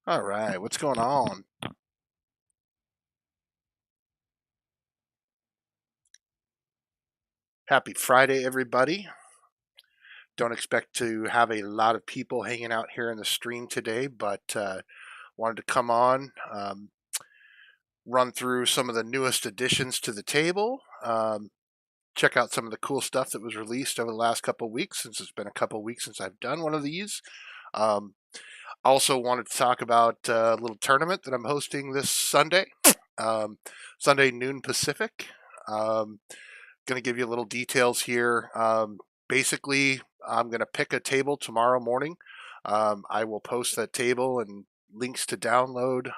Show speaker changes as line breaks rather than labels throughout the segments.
All right, what's going on? Happy Friday, everybody. Don't expect to have a lot of people hanging out here in the stream today, but wanted to come on, run through some of the newest additions to the table, check out some of the cool stuff that was released over the last couple of weeks, since it's been a couple of weeks since I've done one of these. Um, Also wanted to talk about a little tournament that I'm hosting this Sunday, um, Sunday noon Pacific. Um, Going to give you a little details here. Basically, I'm going to pick a table tomorrow morning. I will post that table and links to download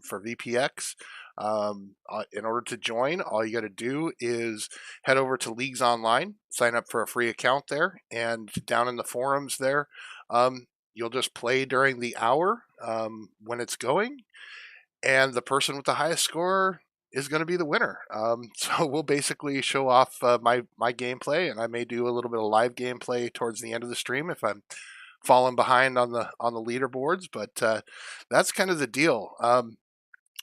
for VPX. In order to join, all you got to do is head over to Leagues Online, sign up for a free account there, and down in the forums there, you'll just play during the hour when it's going, and the person with the highest score is going to be the winner. So we'll basically show off my gameplay, and I may do a little bit of live gameplay towards the end of the stream if I'm falling behind on the leaderboards. But that's kind of the deal.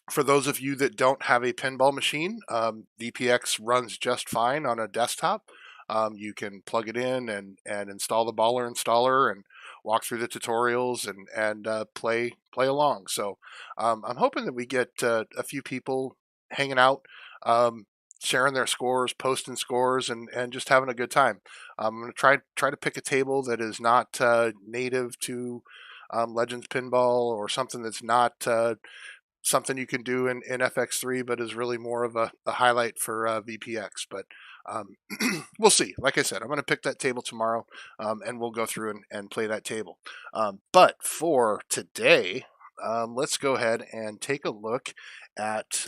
For those of you that don't have a pinball machine, VPX runs just fine on a desktop. You can plug it in and install the baller installer and walk through the tutorials and play along. So I'm hoping that we get a few people hanging out, um, sharing their scores, posting scores, and just having a good time. I'm going to try to pick a table that is not native to Legends Pinball, or something that's not something you can do in FX3, but is really more of a highlight for VPX. But um, we'll see. Like I said, I'm going to pick that table tomorrow, and we'll go through and play that table. But for today, let's go ahead and take a look at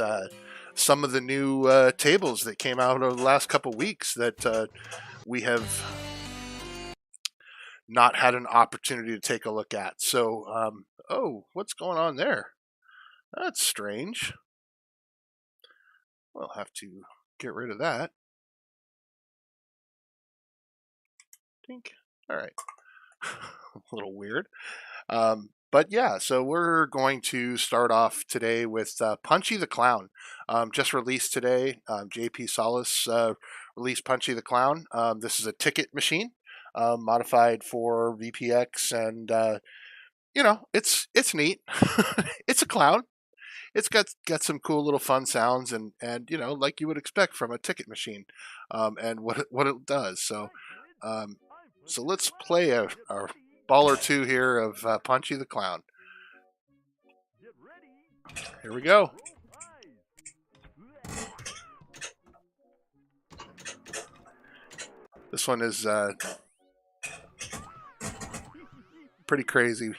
some of the new tables that came out over the last couple weeks that we have not had an opportunity to take a look at. So, oh, what's going on there? That's strange. We'll have to get rid of that. Think. All right. A little weird. But yeah, so we're going to start off today with Punchy the Clown. Just released today. JP Solis released Punchy the Clown. This is a ticket machine modified for VPX, and it's neat. It's a clown. It's got some cool little fun sounds, and like you would expect from a ticket machine, and what it does. Um, so let's play a ball or two here of Punchy the Clown. Here we go. This one is pretty crazy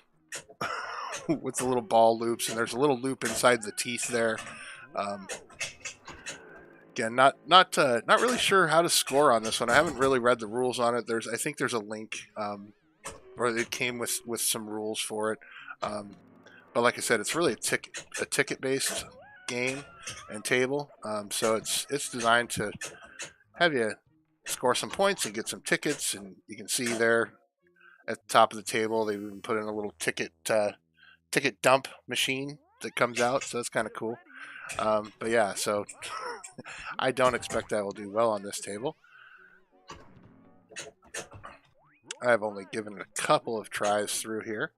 with the little ball loops, and there's a little loop inside the teeth there. Um, Again, not really sure how to score on this one. I haven't really read the rules on it. I think there's a link, or it came with some rules for it. Um, but like I said, it's really a ticket based game and table. So it's designed to have you score some points and get some tickets. And you can see there at the top of the table, they've even put in a little ticket dump machine that comes out. So that's kind of cool. But yeah, so I don't expect I will do well on this table. I've only given it a couple of tries through here.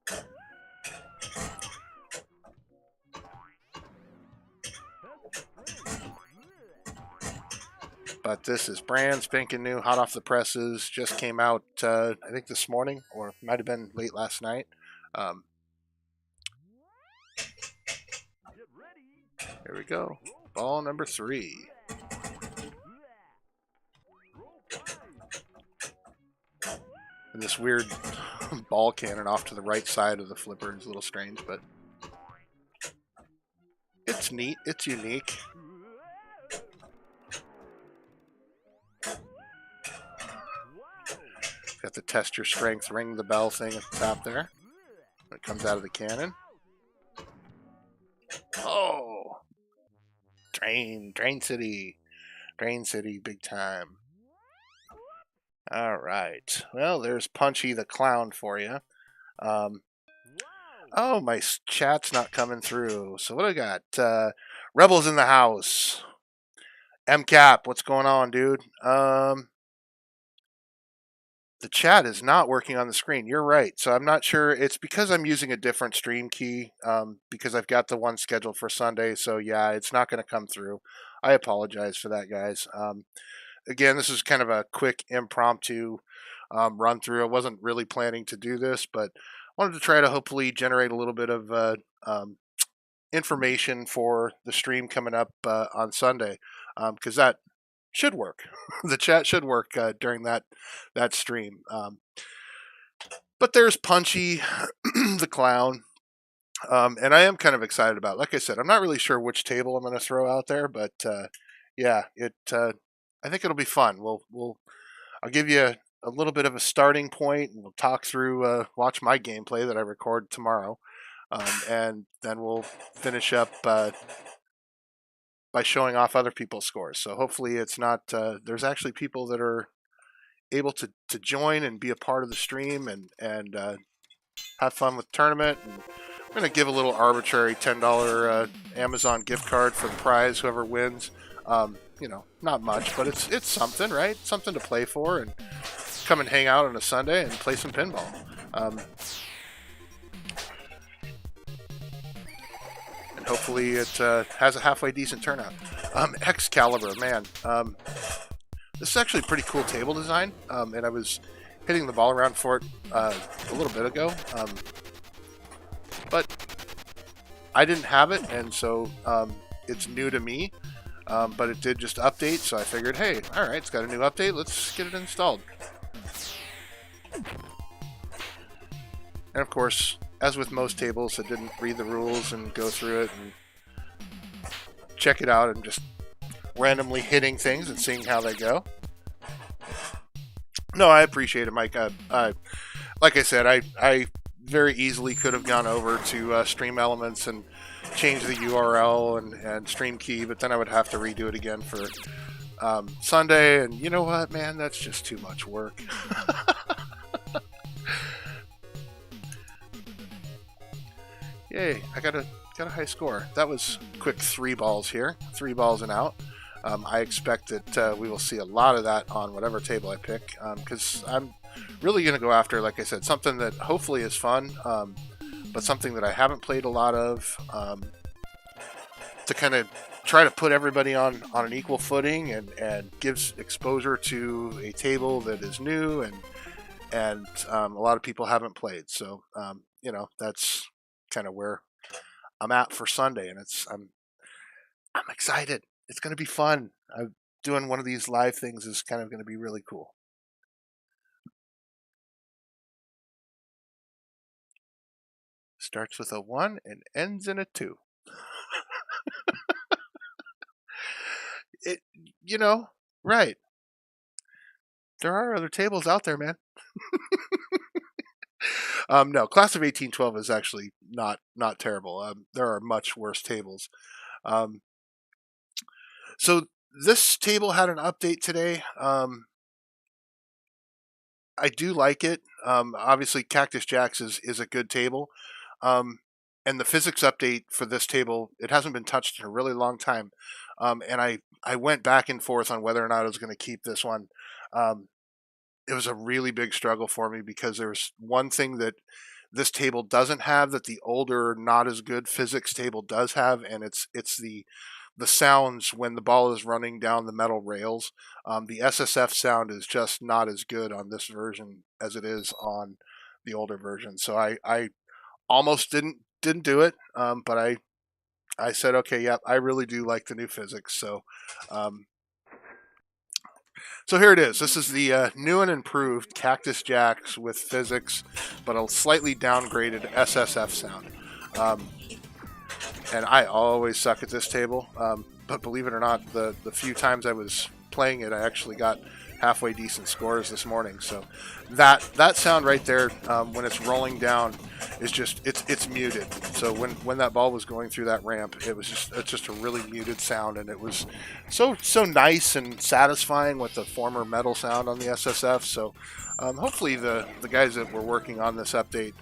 But this is brand spanking new, hot off the presses. Just came out, I think this morning, or might have been late last night. Um, Here we go. Ball number 3. And this weird ball cannon off to the right side of the flipper is a little strange, but it's neat. It's unique. Got the test your strength, ring the bell thing at the top there. It comes out of the cannon. Oh! Drain City. Drain City, big time. All right. Well, there's Punchy the Clown for you. Oh, my chat's not coming through. So what do I got? Rebels in the house. MCAP, what's going on, dude? The chat is not working on the screen. You're right. So I'm not sure. It's because I'm using a different stream key because I've got the one scheduled for Sunday. So yeah, it's not going to come through. I apologize for that, guys. Again, this is kind of a quick impromptu run through. I wasn't really planning to do this, but wanted to try to hopefully generate a little bit of information for the stream coming up on Sunday because that should work. The chat should work during that stream. But there's Punchy the Clown. And I am kind of excited about it. Like I said, I'm not really sure which table I'm going to throw out there, but yeah, I think it'll be fun. I'll give you a little bit of a starting point, and we'll talk through, watch my gameplay that I record tomorrow, and then we'll finish up by showing off other people's scores. So hopefully it's not. There's actually people that are able to join and be a part of the stream and have fun with the tournament. And I'm going to give a little arbitrary $10 Amazon gift card for the prize, whoever wins. You know, not much, but it's something, right? Something to play for, and come and hang out on a Sunday and play some pinball. And hopefully it has a halfway decent turnout. Excalibur, man. This is actually a pretty cool table design, and I was hitting the ball around for it a little bit ago. But I didn't have it, and so it's new to me. But it did just update, so I figured, hey, all right, it's got a new update. Let's get it installed. And of course, as with most tables, I didn't read the rules and go through it and check it out and just randomly hitting things and seeing how they go. No, I appreciate it, Mike. Like I said, I very easily could have gone over to Stream Elements and change the URL and stream key, but then I would have to redo it again for Sunday, and you know what, man, that's just too much work. Yay, I got a high score. That was quick 3 balls here, 3 balls and out. I expect that we will see a lot of that on whatever table I pick, because I'm really going to go after, like I said, something that hopefully is fun, but something that I haven't played a lot of, to kind of try to put everybody on an equal footing and gives exposure to a table that is new and a lot of people haven't played. So, you know, that's kind of where I'm at for Sunday, and I'm excited. It's going to be fun. Doing one of these live things is kind of going to be really cool. Starts with a 1 and ends in a 2. You know, right. There are other tables out there, man. No, Class of 1812 is actually not terrible. There are much worse tables. So this table had an update today. I do like it. Obviously, Cactus Jacks is a good table. And the physics update for this table, it hasn't been touched in a really long time. And I went back and forth on whether or not I was going to keep this one. It was a really big struggle for me because there's one thing that this table doesn't have that the older, not as good physics table does have, and it's the sounds when the ball is running down the metal rails. The SSF sound is just not as good on this version as it is on the older version. So I almost didn't do it, but I said, okay, yep, I really do like the new physics. So so here it is. This is the new and improved Cactus Jacks with physics, but a slightly downgraded SSF sound. And I always suck at this table, but believe it or not, the few times I was playing it, I actually got halfway decent scores this morning. So that sound right there, when it's rolling down, is just it's muted. So when that ball was going through that ramp, it's just a really muted sound, and it was so nice and satisfying with the former metal sound on the SSF. So hopefully the guys that were working on this update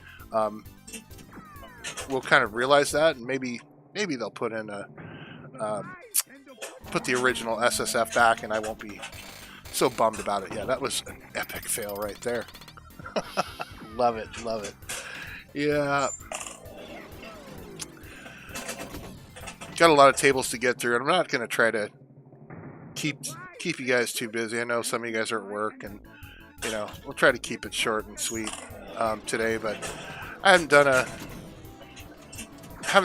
will kind of realize that, and maybe they'll put in put the original SSF back, and I won't be so bummed about it. Yeah, that was an epic fail right there. Love it. Yeah. Got a lot of tables to get through, and I'm not going to try to keep you guys too busy. I know some of you guys are at work, and we'll try to keep it short and sweet today. But I haven't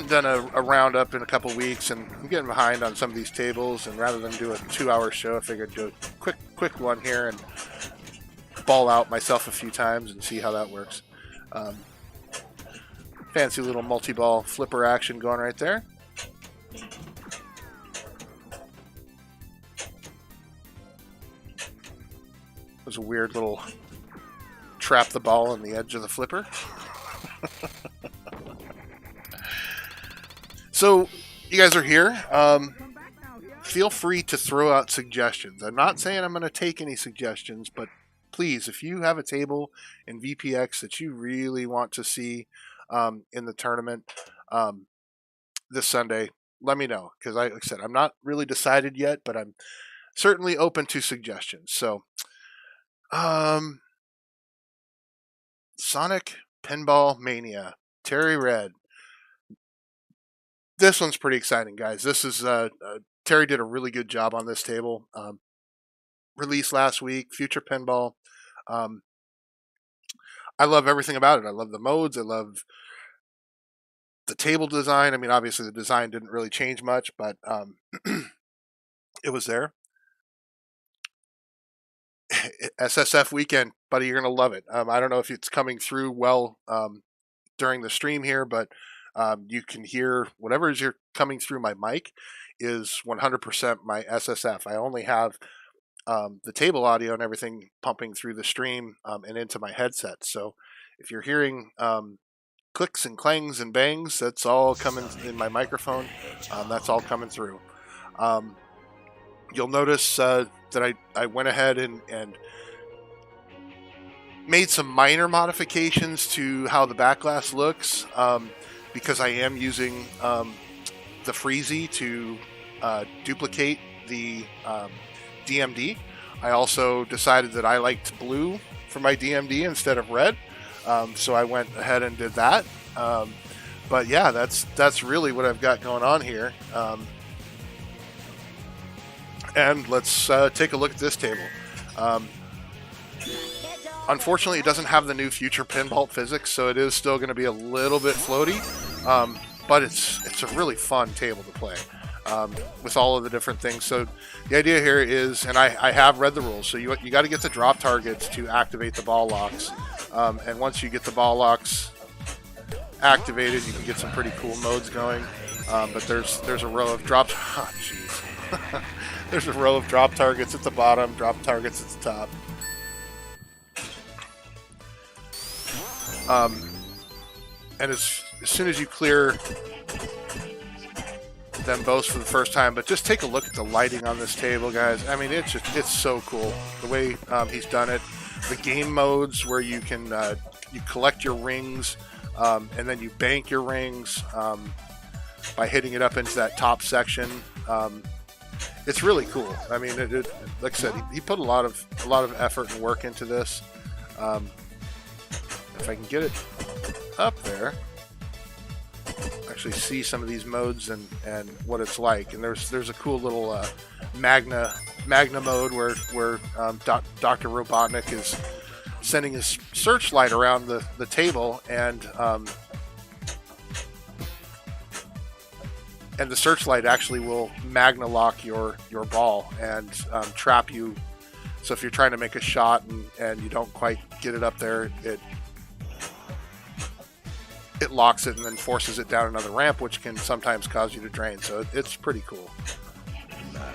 done a roundup in a couple weeks, and I'm getting behind on some of these tables. And rather than do a 2-hour show, I figured do a quick one here and ball out myself a few times and see how that works. Fancy little multi-ball flipper action going right there. There's a weird little trap the ball on the edge of the flipper. So, you guys are here. Feel free to throw out suggestions. I'm not saying I'm going to take any suggestions, but please, if you have a table in VPX that you really want to see in the tournament this Sunday, let me know. Because, like I said, I'm not really decided yet, but I'm certainly open to suggestions. So, Sonic Pinball Mania, Terry Red. This one's pretty exciting, guys. This is Terry did a really good job on this table. Released last week, Future Pinball. I love everything about it. I love the modes. I love the table design. I mean, obviously the design didn't really change much, but it was there. SSF weekend, buddy, you're going to love it. I don't know if it's coming through well during the stream here, but you can hear whatever is coming through my mic is 100% my SSF. I only have the table audio and everything pumping through the stream and into my headset. So if you're hearing clicks and clangs and bangs, that's all coming in my microphone. That's all coming through. You'll notice that I went ahead and made some minor modifications to how the back glass looks because I am using the Freezy to duplicate the DMD. I also decided that I liked blue for my DMD instead of red, so I went ahead and did that. But yeah, that's really what I've got going on here. And let's take a look at this table. Unfortunately, it doesn't have the new Future Pinball physics, so it is still going to be a little bit floaty. But it's a really fun table to play with all of the different things. So the idea here is, and I have read the rules, so you got to get the drop targets to activate the ball locks. And once you get the ball locks activated, you can get some pretty cool modes going. But there's a row of drops. Oh, jeez. There's a row of drop targets at the bottom, drop targets at the top. And as soon as you clear them both for the first time, but just take a look at the lighting on this table, guys. I mean, it's so cool the way he's done it. The game modes where you can you collect your rings and then you bank your rings by hitting it up into that top section. It's really cool. I mean, like I said, he put a lot of effort and work into this. If I can get it up there, actually see some of these modes and what it's like. And there's a cool little Magna mode where Dr. Robotnik is sending his searchlight around the table, and the searchlight actually will Magna lock your ball and trap you. So if you're trying to make a shot and you don't quite get it up there, it locks it and then forces it down another ramp, which can sometimes cause you to drain. So it's pretty cool.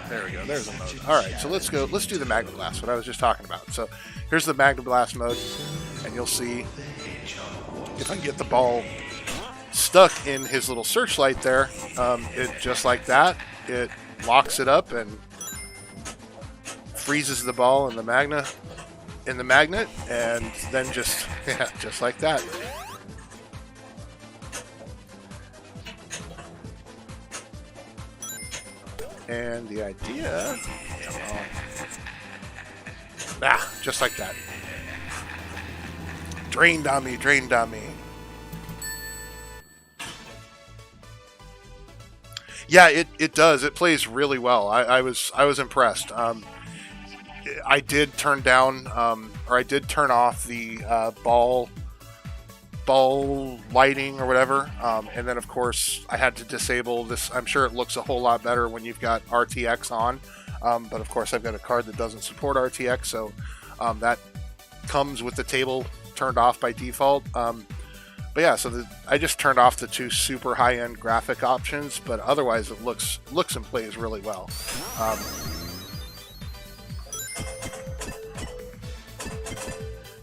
There we go. There's a mode. All right, so let's do the Magna Blast, what I was just talking about. So here's the Magna Blast mode, and you'll see if I can get the ball stuck in his little searchlight there, it just like that, it locks it up and freezes the ball in the magnet, and then just like that, And the idea, just like that. Drained on me, drained on me. Yeah, it does. It plays really well. I was impressed. I did turn down, or I did turn off the ball lighting or whatever, and then of course I had to disable this. I'm sure it looks a whole lot better when you've got RTX on, but of course I've got a card that doesn't support RTX, so that comes with the table turned off by default. But yeah, so I just turned off the two super high-end graphic options, but otherwise it looks and plays really well.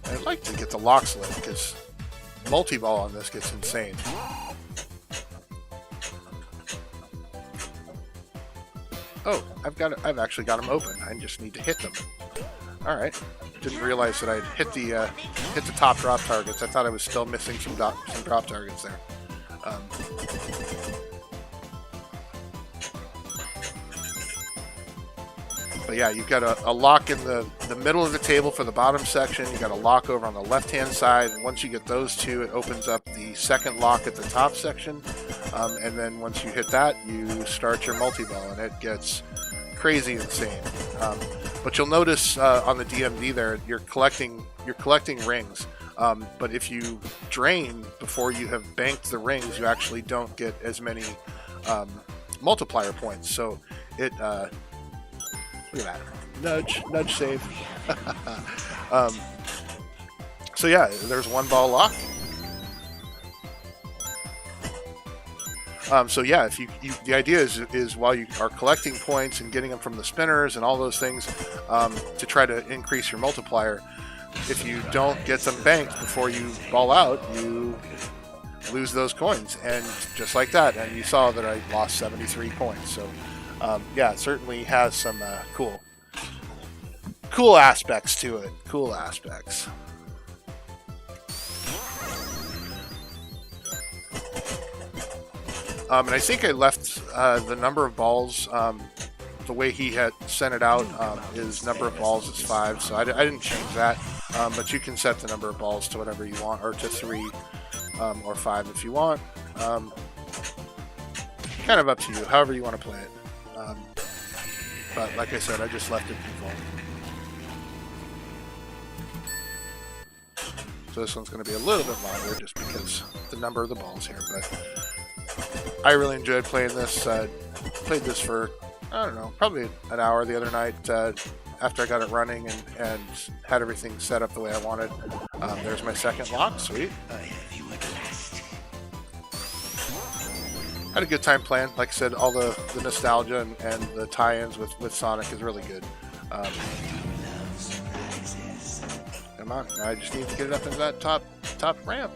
I'd like to get the locks lit because multi-ball on this gets insane. Oh, I've actually got them open. I just need to hit them. All right. Didn't realize that I'd hit the top drop targets. I thought I was still missing some drop targets there. But yeah, you've got a lock in the middle of the table for the bottom section. You've got a lock over on the left-hand side. And once you get those two, it opens up the second lock at the top section. And then once you hit that, you start your multi-ball, and it gets crazy insane. But you'll notice on the DMD there, you're collecting rings. But if you drain before you have banked the rings, you actually don't get as many multiplier points. So it look at that, nudge save. So yeah, there's one ball lock. So yeah, if you the idea is while you are collecting points and getting them from the spinners and all those things to try to increase your multiplier, if you don't get them banked before you ball out, you lose those coins. And just like that, and you saw that I lost 73 points. So yeah, it certainly has some cool aspects to it. Cool aspects. And I think I left the number of balls, the way he had sent it out, is number of balls is 5, so I didn't change that. But you can set the number of balls to whatever you want, or to 3 or 5 if you want. Kind of up to you, however you want to play it. But like I said, I just left it default. So this one's going to be a little bit longer just because the number of the balls here, but I really enjoyed playing this. Played this for, I don't know, probably an hour the other night after I got it running and had everything set up the way I wanted. There's my second lock. Sweet. Had a good time playing. Like I said, all the nostalgia and the tie-ins with Sonic is really good. Come on, now I just need to get it up into that top ramp.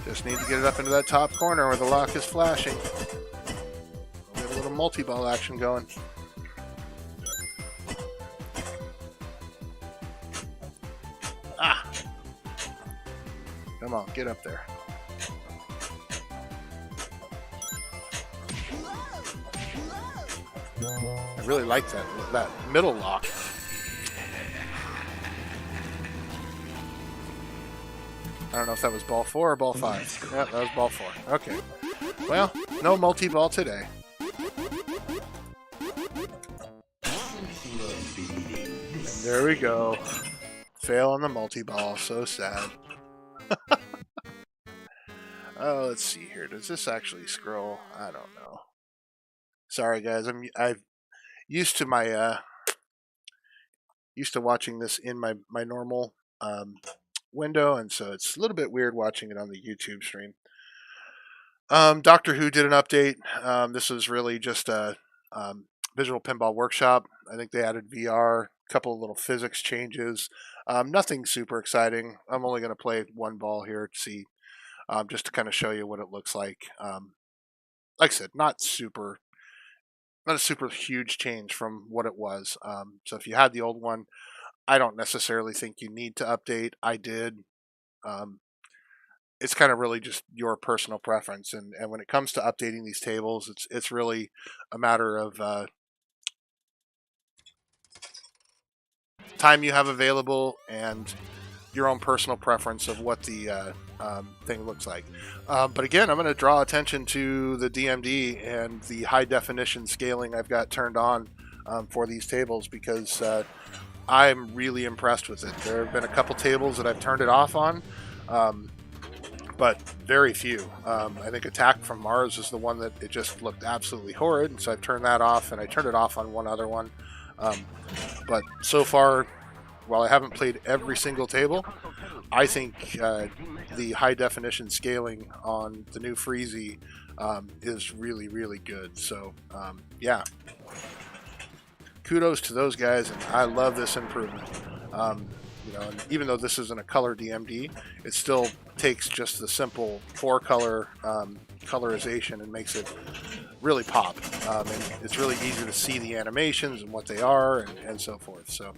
Just need to get it up into that top corner where the lock is flashing. We'll get a little multi-ball action going. Ah! Come on, get up there. I really like that middle lock. I don't know if that was ball 4 or ball 5. Yeah, that was ball 4. Okay. Well, no multi-ball today. And there we go. Fail on the multi-ball. So sad. Oh, let's see here. Does this actually scroll? I don't know. Sorry, guys. I'm used to my used to watching this in my normal window, and so it's a little bit weird watching it on the YouTube stream. Doctor Who did an update. This was really just a visual pinball workshop. I think they added VR, a couple of little physics changes. Nothing super exciting. I'm only going to play one ball here to see, just to kind of show you what it looks like. Like I said, not a super huge change from what it was. So if you had the old one, I don't necessarily think you need to update. I did. it's kind of really just your personal preference. And when it comes to updating these tables, it's really a matter of time you have available and your own personal preference of what the thing looks like. But again, I'm going to draw attention to the DMD and the high definition scaling I've got turned on for these tables, because I'm really impressed with it. There have been a couple tables that I've turned it off on, but very few. I think Attack from Mars is the one that it just looked absolutely horrid, and so I've turned that off, and I turned it off on one other one. But so far, while I haven't played every single table, I think the high definition scaling on the new Freezy is really, really good. So yeah, kudos to those guys, and I love this improvement. You know, and even though this isn't a color DMD, it still takes just the simple 4-color colorization and makes it really pop. And it's really easy to see the animations and what they are, and so forth. So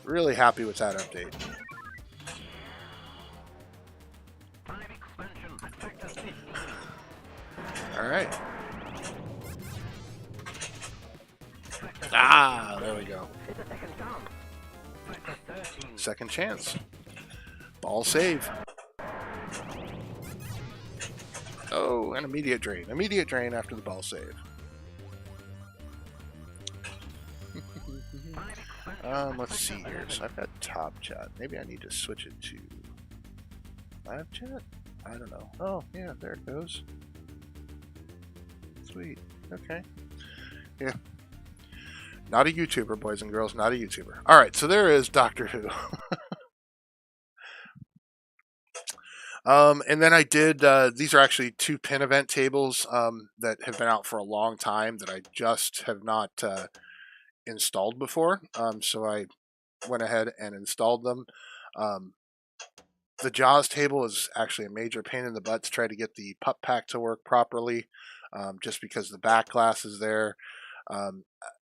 really happy with that update. All right. Ah, there we go. Second chance. Ball save. Oh, an immediate drain. Immediate drain after the ball save. Let's see here. So I've got top chat. Maybe I need to switch it to live chat? I don't know. Oh, yeah, there it goes. Sweet. Okay. Yeah. Not a YouTuber, boys and girls. Not a YouTuber. All right, so there is Doctor Who. And then I did, these are actually 2 pin event tables that have been out for a long time that I just have not installed before. So I went ahead and installed them. The Jaws table is actually a major pain in the butt to try to get the pup pack to work properly, just because the back glass is there.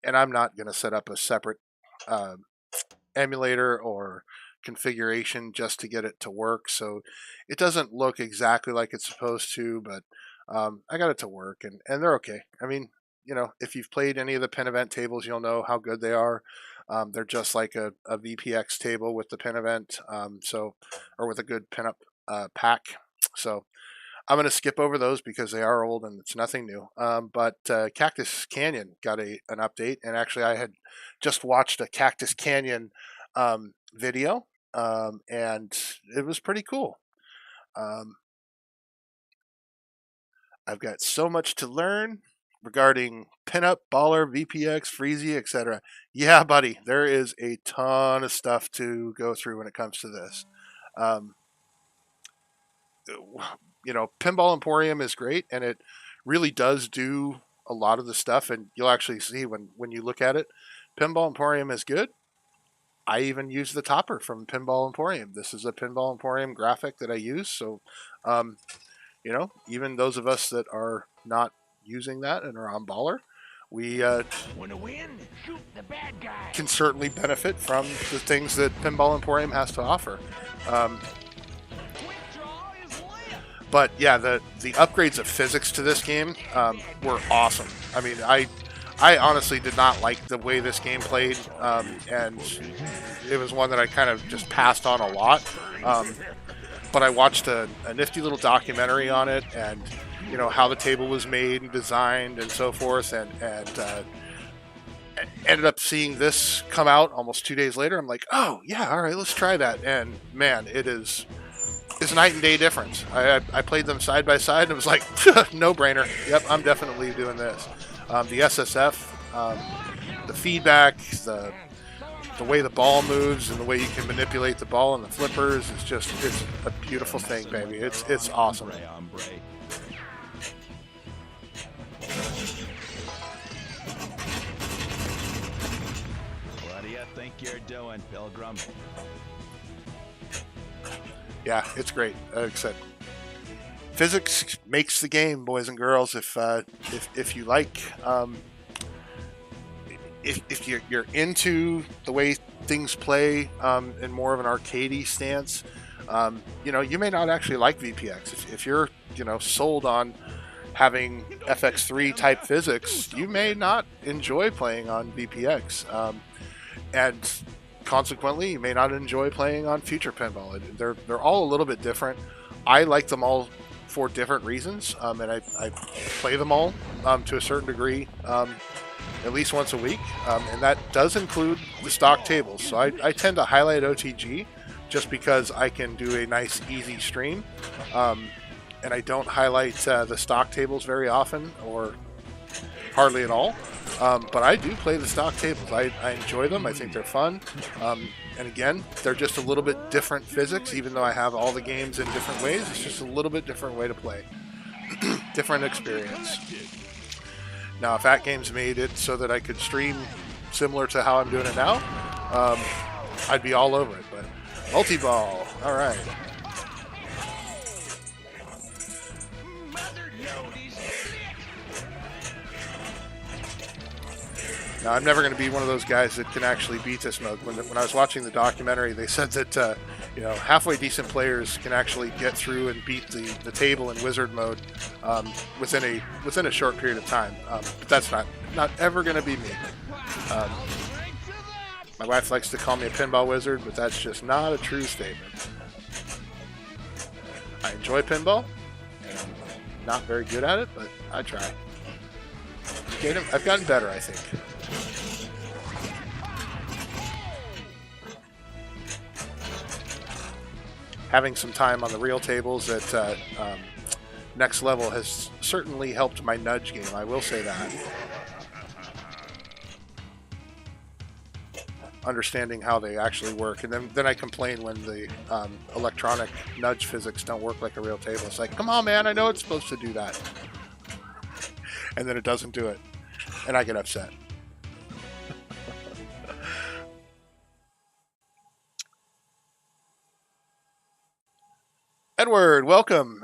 And I'm not going to set up a separate emulator or configuration just to get it to work. So it doesn't look exactly like it's supposed to, but I got it to work, and they're okay. I mean, you know, if you've played any of the pin event tables, you'll know how good they are. They're just like a VPX table with the pin event, or with a good pinup pack. So I'm going to skip over those because they are old and it's nothing new. But Cactus Canyon got an update, and actually I had just watched a Cactus Canyon video, and it was pretty cool. I've got so much to learn regarding pinup, baller, VPX, Freezy, etc. Yeah, buddy, there is a ton of stuff to go through when it comes to this. You know, Pinball Emporium is great, and it really does do a lot of the stuff, and you'll actually see when you look at it, Pinball Emporium is good. I even use the topper from Pinball Emporium. This is a Pinball Emporium graphic that I use, so you know, even those of us that are not using that and are on Baller, we can certainly benefit from the things that Pinball Emporium has to offer. But yeah, the upgrades of physics to this game were awesome. I mean, I honestly did not like the way this game played, and it was one that I kind of just passed on a lot. But I watched a nifty little documentary on it, and you know how the table was made and designed and so forth, and ended up seeing this come out almost 2 days later. I'm like, oh yeah, all right, let's try that. And man, it's a night and day difference. I played them side by side, and it was like no brainer. Yep, I'm definitely doing this. The SSF, the feedback, the way the ball moves and the way you can manipulate the ball and the flippers is just, it's a beautiful thing, baby. It's awesome.
What do you think you're doing, Pilgrim?
Yeah, it's great. Like I said, physics makes the game, boys and girls. If you like, if you're into the way things play in more of an arcadey stance, You know, you may not actually like VPX. If you're, you know, sold on having FX3 type physics, you may not enjoy playing on VPX. And consequently, you may not enjoy playing on Future Pinball. They're all a little bit different. I like them all for different reasons, and I play them all to a certain degree, at least once a week, and that does include the stock tables. So I tend to highlight OTG just because I can do a nice, easy stream, and I don't highlight the stock tables very often, or hardly at all. But I do play the stock tables. I enjoy them. I think they're fun. And again, they're just a little bit different physics, even though I have all the games in different ways. It's just a little bit different way to play. Different experience. Now, if At Games made it so that I could stream similar to how I'm doing it now, I'd be all over it. But Multiball, all right. Now, I'm never going to be one of those guys that can actually beat this mode. When I was watching the documentary, they said that you know, halfway decent players can actually get through and beat the table in wizard mode within a short period of time. But that's not ever going to be me. My wife likes to call me a pinball wizard, but that's just not a true statement. I enjoy pinball. I'm not very good at it, but I try. I've gotten better, I think. Having some time on the real tables at Next Level has certainly helped my nudge game, I will say that. Understanding how they actually work, and then I complain when the electronic nudge physics don't work like a real table. It's like, come on, man, I know it's supposed to do that. And then it doesn't do it, and I get upset. Edward, welcome.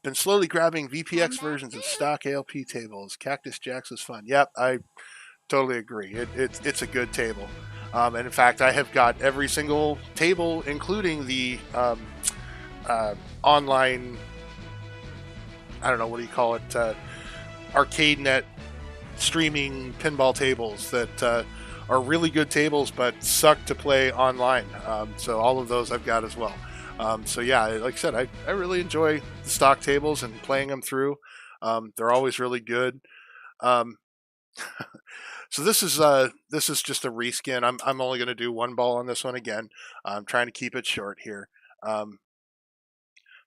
Been slowly grabbing VPX versions of stock ALP tables. Cactus Jacks is fun. Yep, I totally agree. It's a good table. And in fact, I have got every single table, including the online, I don't know, what do you call it, ArcadeNet streaming pinball tables that are really good tables but suck to play online. So all of those I've got as well. So yeah, like I said, I really enjoy the stock tables and playing them through. They're always really good. So this is just a reskin. I'm only going to do one ball on this one again. I'm trying to keep it short here.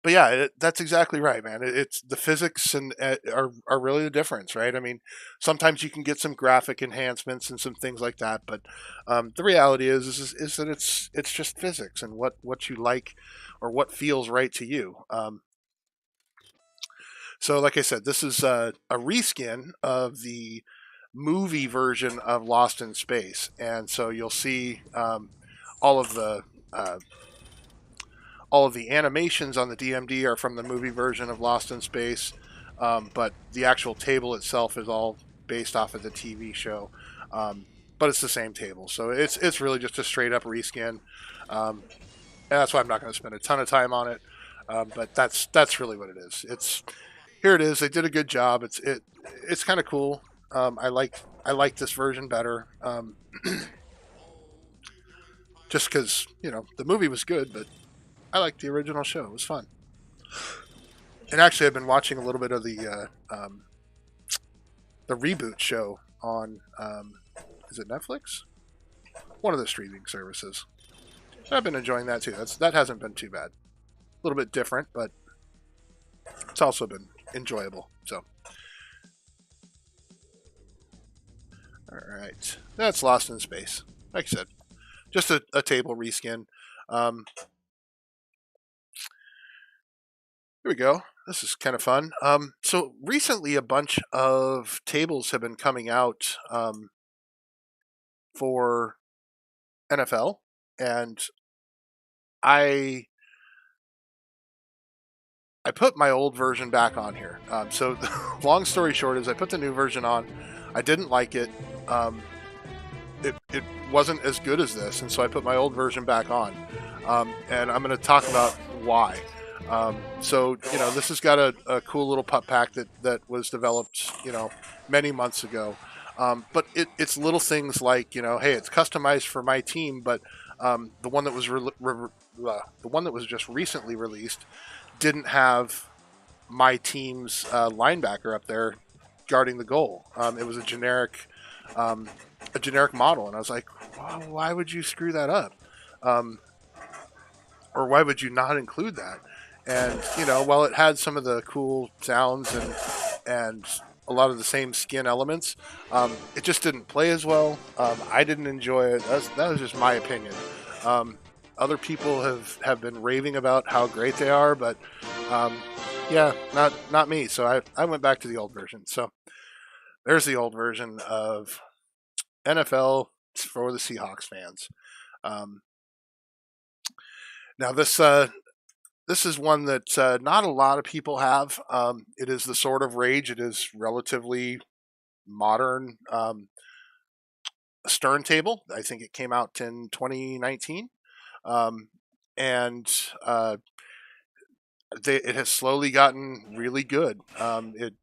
But yeah, that's exactly right, man. It's the physics and are really the difference, right? I mean, sometimes you can get some graphic enhancements and some things like that, but the reality is that it's just physics and what you like or what feels right to you. So, like I said, this is a reskin of the movie version of Lost in Space, and so you'll see all of the animations on the DMD are from the movie version of Lost in Space, but the actual table itself is all based off of the TV show. But it's the same table, so it's really just a straight up reskin. And that's why I'm not going to spend a ton of time on it. But that's really what it is. Here it is. They did a good job. It's kind of cool. I like this version better. Just because, you know, the movie was good, but I liked the original show. It was fun. And actually, I've been watching a little bit of the reboot show on, is it Netflix? One of the streaming services. I've been enjoying that too. That hasn't been too bad. A little bit different, but it's also been enjoyable. So, all right, that's Lost in Space. Like I said, just a table reskin. Here we go. This is kind of fun. So recently, a bunch of tables have been coming out for NFL, and I put my old version back on here. So long story short is I put the new version on. I didn't like it. it wasn't as good as this, and so I put my old version back on, and I'm going to talk about why. So this has got a cool little pup pack that was developed many months ago, but it's little things like hey, it's customized for my team, but the one that was the one that was just recently released didn't have my team's linebacker up there guarding the goal. It was um, a generic model, and I was like, why would you screw that up? Um, or why would you not include that? And while it had some of the cool sounds and a lot of the same skin elements, it just didn't play as well. I didn't enjoy it. That was just my opinion. Other people have been raving about how great they are, but yeah, not me. So I went back to the old version. So there's the old version of NFL for the Seahawks fans. Um, Now this is one that not a lot of people have. It is the Sword of Rage. It is relatively modern Stern table. I think it came out in 2019, um, and it has slowly gotten really good. It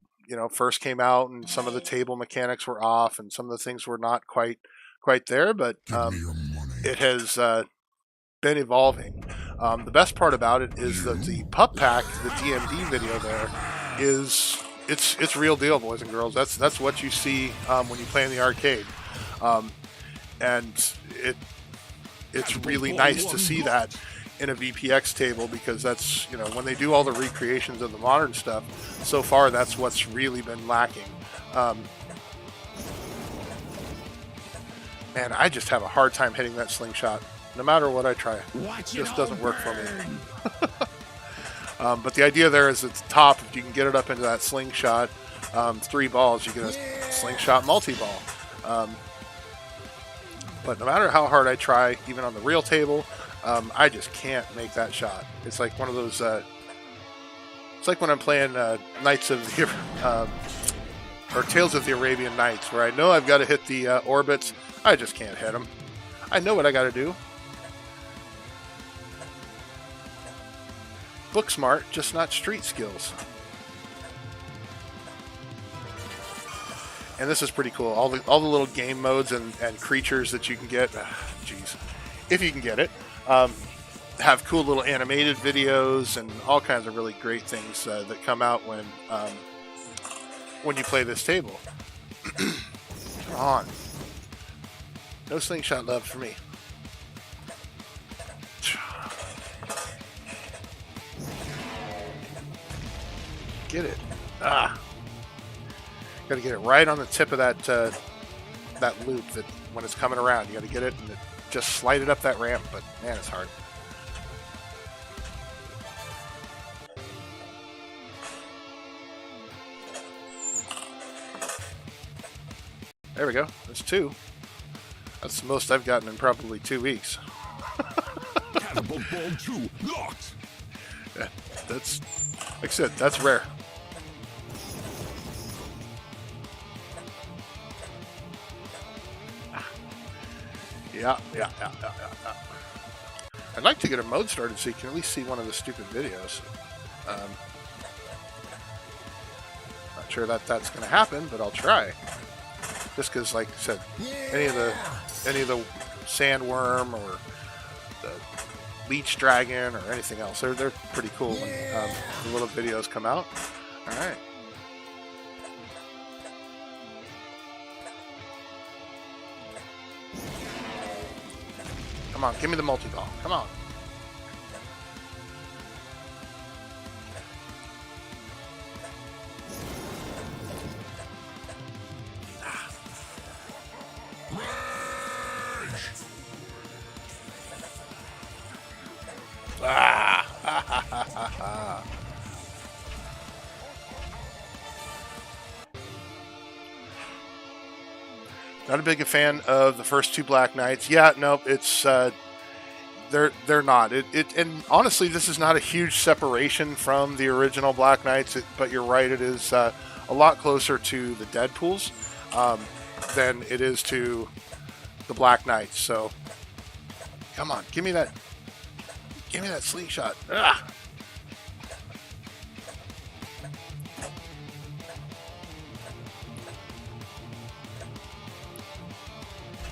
first came out, and some of the table mechanics were off, and some of the things were not quite there. But it has been evolving. The best part about it is that the pup pack, the DMD video there, it's real deal, boys and girls. That's what you see when you play in the arcade, and it's really nice to see that in a VPX table, because that's when they do all the recreations of the modern stuff. So far, that's what's really been lacking. Man, I just have a hard time hitting that slingshot. No matter what I try, it just doesn't work for me. But the idea there is at the top, if you can get it up into that slingshot, 3 balls, you get a slingshot multi-ball. But no matter how hard I try, even on the real table, I just can't make that shot. It's like one of those. It's like when I'm playing Knights of the or Tales of the Arabian Nights, where I know I've got to hit the orbits. I just can't hit them. I know what I got to do. Book smart, just not street skills. And this is pretty cool. All the little game modes and creatures that you can get. Jeez, if you can get it, have cool little animated videos and all kinds of really great things that come out when you play this table. Come on, no slingshot love for me. Get it. Got to get it right on the tip of that loop, that when it's coming around, you got to get it and just slide it up that ramp, but man, it's hard. There we go. There's 2. That's the most I've gotten in probably 2 weeks.
Catapult Ball 2 locked.
Yeah, that's, like I said, that's rare. Yeah. I'd like to get a mode started so you can at least see one of the stupid videos. Not sure that's going to happen, but I'll try. Just because, like I said, any of the sandworm or the leech dragon or anything else, they're pretty cool when the little videos come out. All right. Come on, give me the multi-ball. Come on. Not a big fan of the first 2 Black Knights. Yeah, no, it's they're not. And honestly, this is not a huge separation from the original Black Knights. But you're right, it is a lot closer to the Deadpools than it is to the Black Knights. So come on, give me that slingshot. Ugh.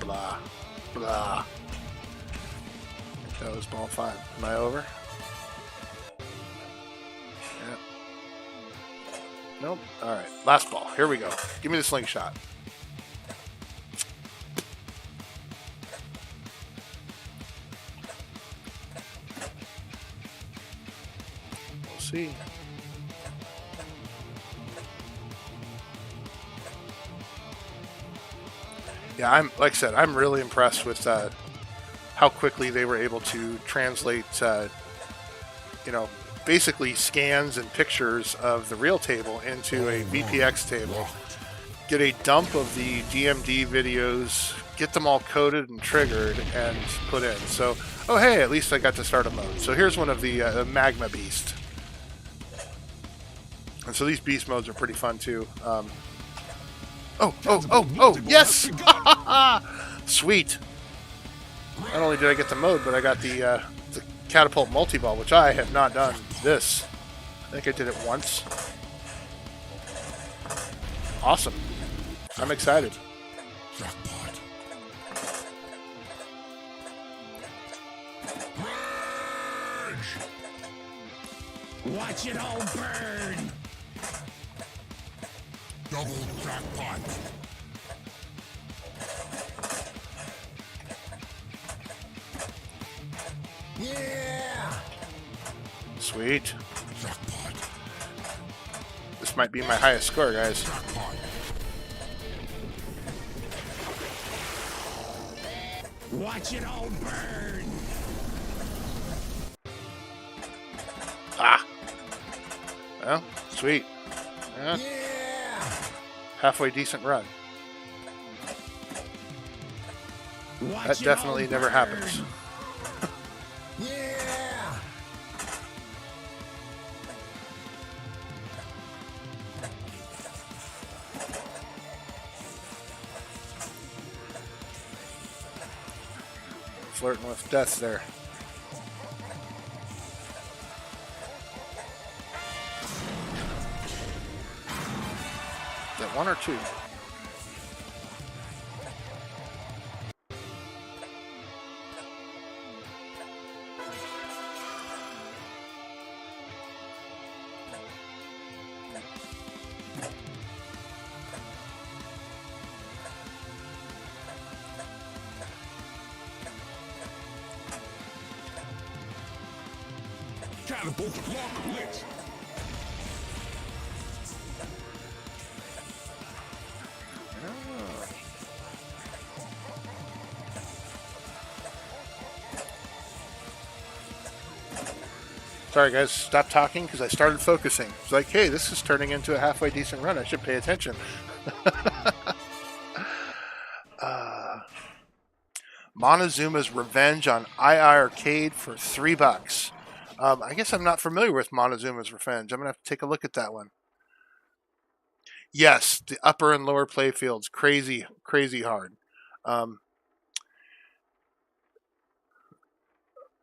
Blah, blah. That was ball 5. Am I over? Yeah. Nope. All right. Last ball. Here we go. Give me the slingshot. We'll see. Yeah, like I said, I'm really impressed with how quickly they were able to translate, basically scans and pictures of the real table into a VPX table. Get a dump of the DMD videos, get them all coded and triggered, and put in. So, oh hey, at least I got to start a mode. So here's one of the Magma Beast. And so these beast modes are pretty fun too. Oh, yes! Sweet. Not only did I get the mode, but I got the Catapult Multiball, which I have not done this. I think I did it once. Awesome. I'm excited.
Jackpot. Watch it all burn! Double jackpot. Yeah!
Sweet.
Jackpot.
This might be my highest score, guys.
Jackpot. Watch it all burn!
Ah! Well, sweet. Yeah. Halfway decent run. That definitely never happens.
Yeah!
Flirting with death there. Is that 1 or 2?
Catapult lock lit.
Sorry guys, stop talking because I started focusing. It's like, hey, this is turning into a halfway decent run. I should pay attention. Montezuma's Revenge on II Arcade for $3. I guess I'm not familiar with Montezuma's Revenge. I'm going to have to take a look at that one. Yes, the upper and lower playfields. Crazy, crazy hard.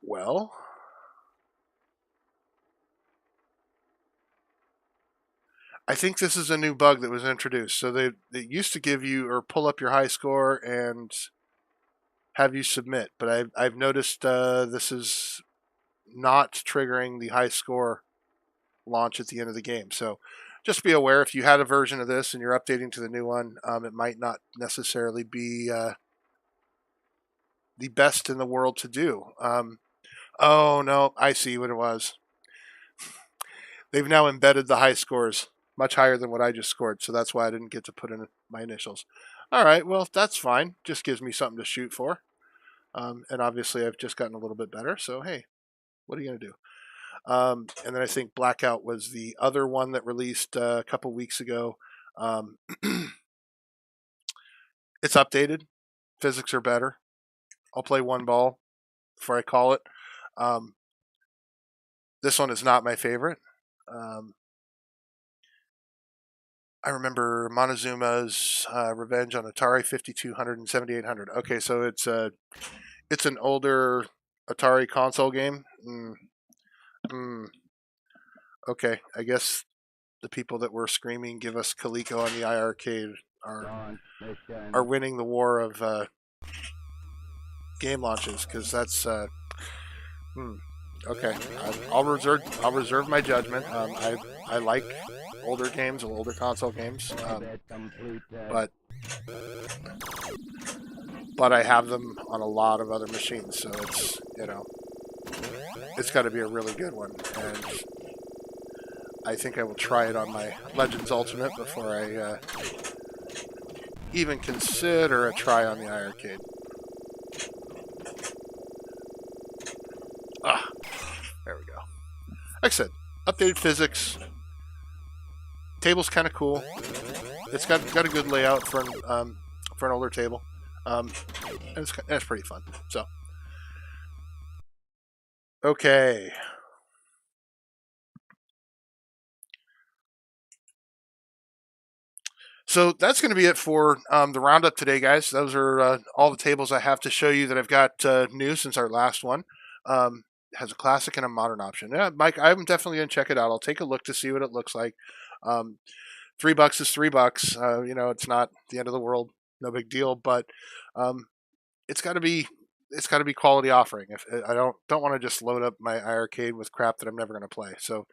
Well, I think this is a new bug that was introduced. So they used to give you or pull up your high score and have you submit, but I've noticed this is not triggering the high score launch at the end of the game. So just be aware if you had a version of this and you're updating to the new one, it might not necessarily be the best in the world to do. Oh no, I see what it was. They've now embedded the high scores much higher than what I just scored, so that's why I didn't get to put in my initials. All right, well, that's fine. Just gives me something to shoot for. And obviously I've just gotten a little bit better, so hey, what are you going to do? And then I think Blackout was the other one that released a couple weeks ago. It's updated. Physics are better. I'll play one ball before I call it. This one is not my favorite. I remember Montezuma's Revenge on Atari 5200 and 7800. Okay, so it's an older Atari console game. Okay, I guess the people that were screaming "Give us Coleco on the iArcade" are winning the war of game launches, because that's hmm, okay. I'll reserve my judgment. I like older games, older console games, but I have them on a lot of other machines, so it's got to be a really good one, and I think I will try it on my Legends Ultimate before I even consider a try on the iArcade. Ah, there we go. Like I said, updated physics. Table's kind of cool. It's got a good layout for an older table, and it's pretty fun. So, okay. So that's going to be it for the roundup today, guys. Those are all the tables I have to show you that I've got new since our last one. It has a classic and a modern option. Yeah, Mike, I'm definitely going to check it out. I'll take a look to see what it looks like. $3 is $3. It's not the end of the world. No big deal. But it's got to be quality offering. If I don't want to just load up my iArcade with crap that I'm never going to play. So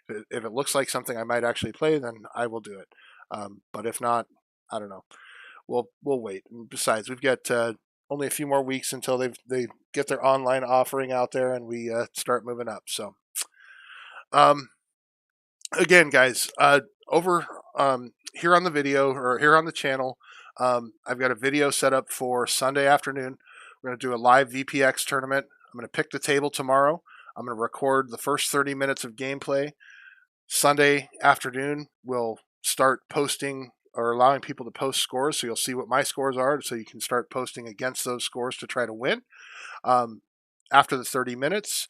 if it looks like something I might actually play, then I will do it. But if not, I don't know. We'll wait. And besides, we've got only a few more weeks until they get their online offering out there, and we start moving up. So, again, guys, over here on the video or here on the channel, I've got a video set up for Sunday afternoon. We're going to do a live VPX tournament. I'm going to pick the table tomorrow. I'm going to record the first 30 minutes of gameplay. Sunday afternoon, we'll start posting or allowing people to post scores, so you'll see what my scores are, so you can start posting against those scores to try to win. After the 30 minutes,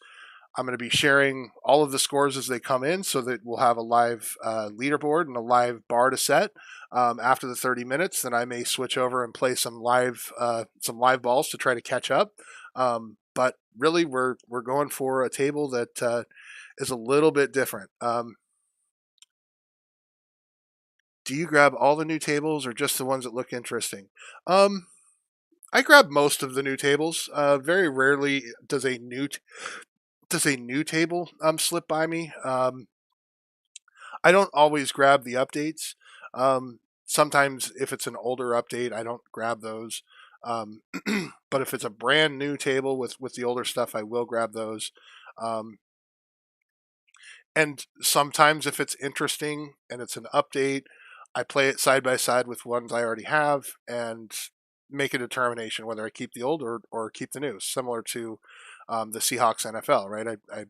I'm going to be sharing all of the scores as they come in, so that we'll have a live leaderboard and a live bar to set. After the 30 minutes, then I may switch over and play some live balls to try to catch up. But really, we're going for a table that is a little bit different. Do you grab all the new tables or just the ones that look interesting? I grab most of the new tables. Very rarely does a new table slip by me. I don't always grab the updates. Sometimes if it's an older update, I don't grab those. But if it's a brand new table with the older stuff, I will grab those. And sometimes if it's interesting and it's an update, I play it side by side with ones I already have and make a determination whether I keep the old or keep the new, similar to the Seahawks NFL, right? I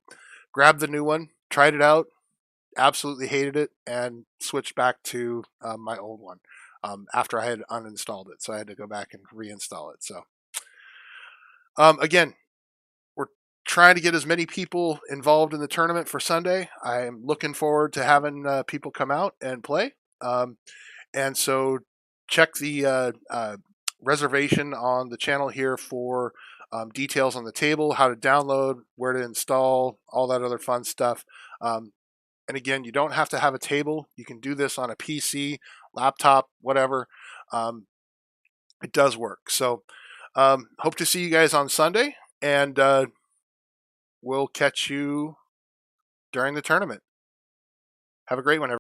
grabbed the new one, tried it out, absolutely hated it, and switched back to my old one after I had uninstalled it. So I had to go back and reinstall it. So again, we're trying to get as many people involved in the tournament for Sunday. I'm looking forward to having people come out and play. And so check the reservation on the channel here for details on the table, how to download, where to install, all that other fun stuff. And again, you don't have to have a table. You can do this on a PC, laptop, whatever. It does work. So hope to see you guys on Sunday, and we'll catch you during the tournament. Have a great one, everybody.